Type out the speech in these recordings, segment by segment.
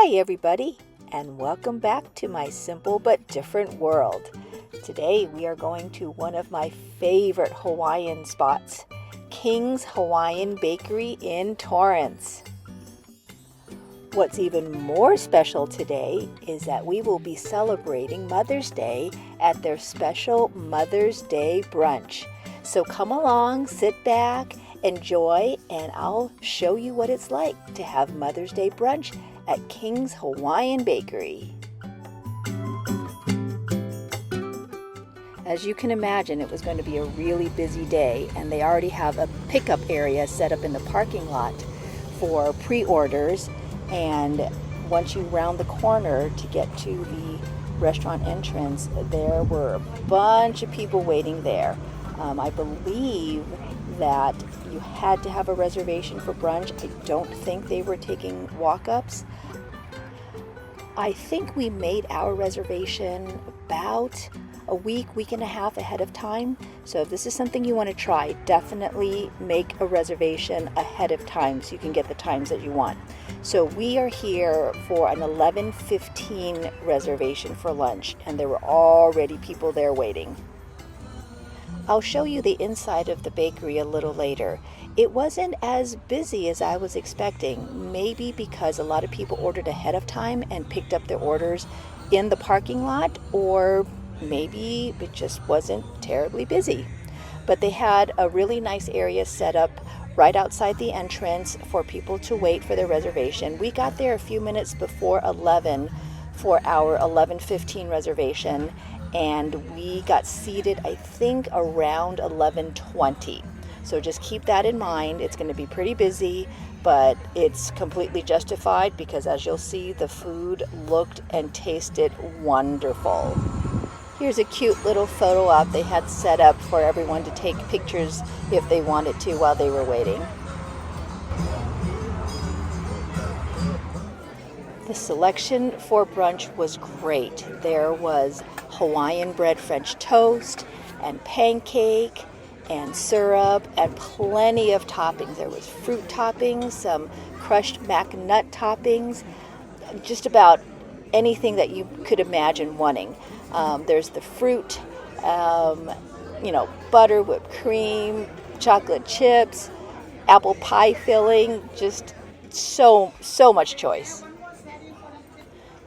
Hi everybody, and welcome back to my simple but different world. Today we are going to one of my favorite Hawaiian spots, King's Hawaiian Bakery in Torrance. What's even more special today is that we will be celebrating Mother's Day at their special Mother's Day brunch. So come along, sit back, enjoy, and I'll show you what it's like to have Mother's Day brunch at King's Hawaiian Bakery. As you can imagine, it was going to be a really busy day, and they already have a pickup area set up in the parking lot for pre-orders. And once you round the corner to get to the restaurant entrance, there were a bunch of people waiting there. I believe that you had to have a reservation for brunch. I don't think they were taking walk-ups. I think we made our reservation about a week and a half ahead of time. So if this is something you want to try, definitely make a reservation ahead of time so you can get the times that you want. So we are here for an 11:15 reservation for lunch, and there were already people there waiting. I'll show you the inside of the bakery a little later. It wasn't as busy as I was expecting, maybe because a lot of people ordered ahead of time and picked up their orders in the parking lot, or maybe it just wasn't terribly busy. But they had a really nice area set up right outside the entrance for people to wait for their reservation. We got there a few minutes before 11 for our 11:15 reservation, and we got seated, I think, around 11:20. So just keep that in mind. It's going to be pretty busy, but it's completely justified because, as you'll see, the food looked and tasted wonderful. Here's a cute little photo op they had set up for everyone to take pictures if they wanted to while they were waiting. The selection for brunch was great. There was Hawaiian bread French toast and pancake and syrup and plenty of toppings. There was fruit toppings, some crushed mac nut toppings, just about anything that you could imagine wanting. There's the fruit, butter, whipped cream, chocolate chips, apple pie filling, just so much choice.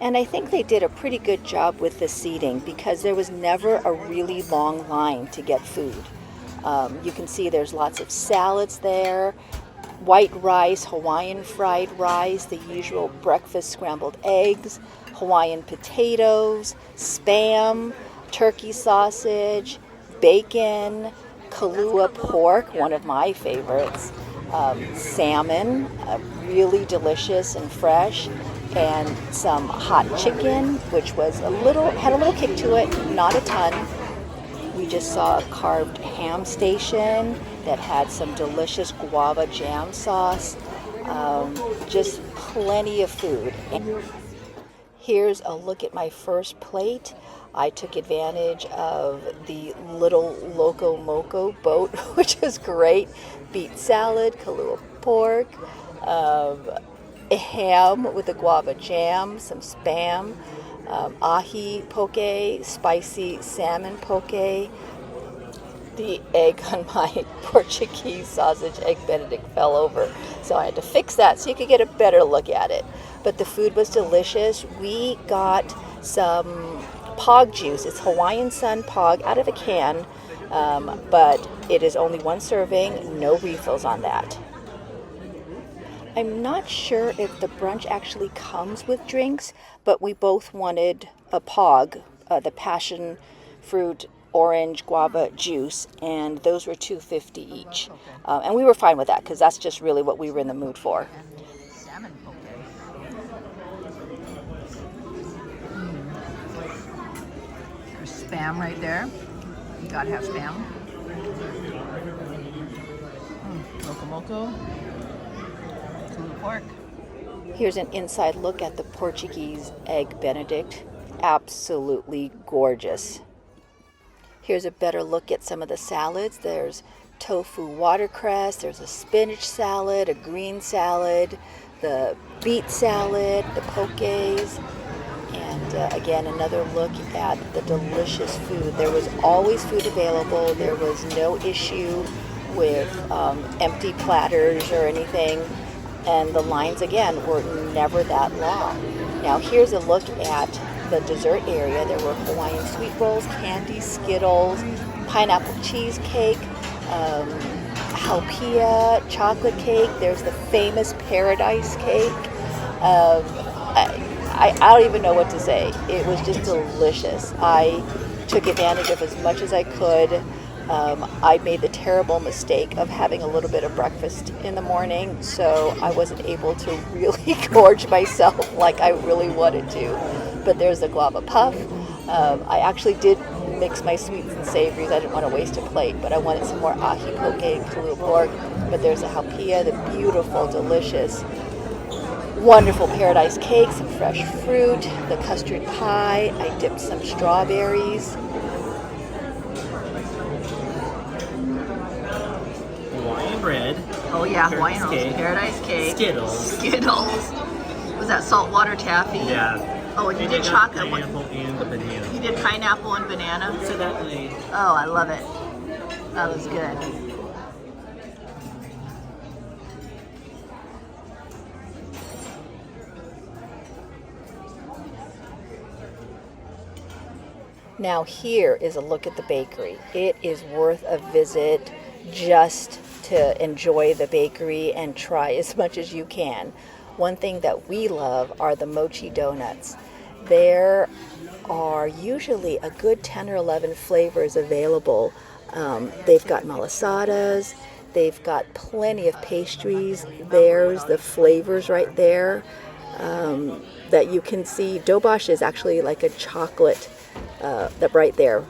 And I think they did a pretty good job with the seating because there was never a really long line to get food. You can see there's lots of salads there, white rice, Hawaiian fried rice, the usual breakfast scrambled eggs, Hawaiian potatoes, Spam, turkey sausage, bacon, Kalua pork, one of my favorites, salmon, really delicious and fresh, and some hot chicken, which was had a little kick to it, not a ton. We just saw a carved ham station that had some delicious guava jam sauce, just plenty of food. And here's a look at my first plate. I took advantage of the little Loco Moco boat, which is great. Beet salad, Kalua pork, a ham with a guava jam, some Spam, ahi poke, spicy salmon poke. The egg on my Portuguese sausage egg Benedict fell over, so I had to fix that so you could get a better look at it. But the food was delicious. We got some pog juice. It's Hawaiian Sun pog out of a can, but it is only one serving, no refills on that. I'm not sure if the brunch actually comes with drinks, but we both wanted a pog, the passion fruit orange guava juice, and those were $2.50 each. And we were fine with that because that's just really what we were in the mood for. There's Spam right there. You gotta have Spam. Loco Moco. Pork. Here's an inside look at the Portuguese egg Benedict. Absolutely gorgeous. Here's a better look at some of the salads. There's tofu watercress, there's a spinach salad, a green salad, the beet salad, the poke's, and again, another look at the delicious food. There was always food available. There was no issue with empty platters or anything. And the lines, again, were never that long. Now, here's a look at the dessert area. There were Hawaiian sweet rolls, candy, Skittles, pineapple cheesecake, halpia, chocolate cake. There's the famous paradise cake. I don't even know what to say. It was just delicious. I took advantage of as much as I could. I made the terrible mistake of having a little bit of breakfast in the morning, so I wasn't able to really gorge myself like I really wanted to. But there's the guava puff. I actually did mix my sweets and savories. I didn't want to waste a plate, but I wanted some more ahi poke and kalua pork. But there's the halpia, the beautiful, delicious, wonderful paradise cake, some fresh fruit, the custard pie. I dipped some strawberries. Hawaiian bread. Oh yeah, Hawaiian rolls, cake, paradise cake, Skittles. Was that saltwater taffy? Yeah. Oh, and you And did I got chocolate. pineapple and the banana. You did pineapple and banana. So that way. Oh, I love it. That was good. Now here is a look at the bakery. It is worth a visit just to enjoy the bakery and try as much as you can. One thing that we love are the mochi donuts. There are usually a good 10 or 11 flavors available. They've got malasadas, they've got plenty of pastries. There's the flavors right there that you can see. Dobosh is actually like a chocolate. That right there,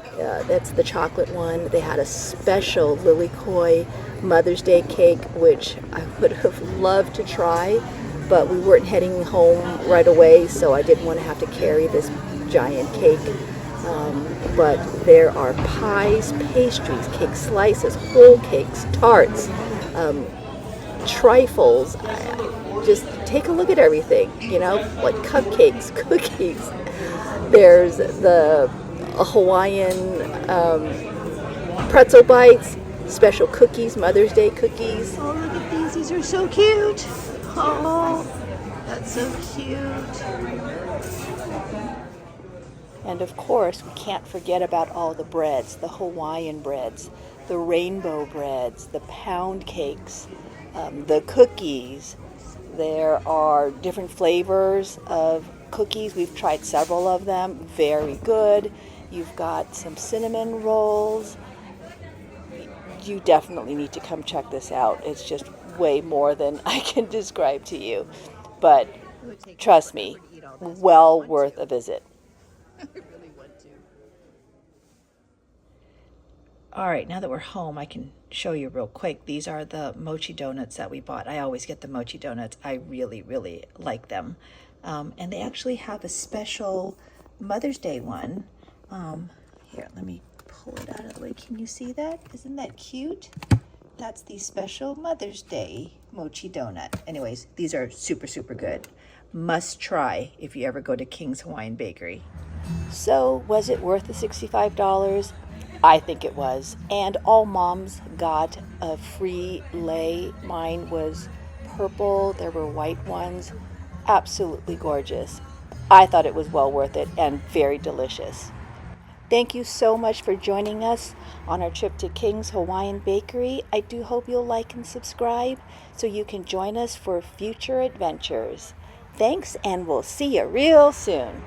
that's the chocolate one. They had a special Lilikoi Mother's Day cake, which I would have loved to try, but we weren't heading home right away, so I didn't want to have to carry this giant cake. But there are pies, pastries, cake slices, whole cakes, tarts, trifles. Just take a look at everything, like cupcakes, cookies. There's the Hawaiian pretzel bites, special cookies, Mother's Day cookies. Oh, look at these. These are so cute. Oh, that's so cute. And of course, we can't forget about all the breads, the Hawaiian breads, the rainbow breads, the pound cakes, the cookies. There are different flavors of cookies. We've tried several of them. Very good. You've got some cinnamon rolls. You definitely need to come check this out. It's just way more than I can describe to you. But trust me, well worth a visit. I really want to. All right, now that we're home, I can show you real quick. These are the mochi donuts that we bought. I always get the mochi donuts. I really, really like them. And they actually have a special Mother's Day one. Here, let me pull it out of the way. Can you see that? Isn't that cute? That's the special Mother's Day mochi donut. Anyways, these are super, super good. Must try if you ever go to King's Hawaiian Bakery. So, was it worth the $65? I think it was. And all moms got a free lei. Mine was purple. There were white ones. Absolutely gorgeous. I thought it was well worth it and very delicious. Thank you so much for joining us on our trip to King's Hawaiian Bakery. I do hope you'll like and subscribe so you can join us for future adventures. Thanks, and we'll see you real soon.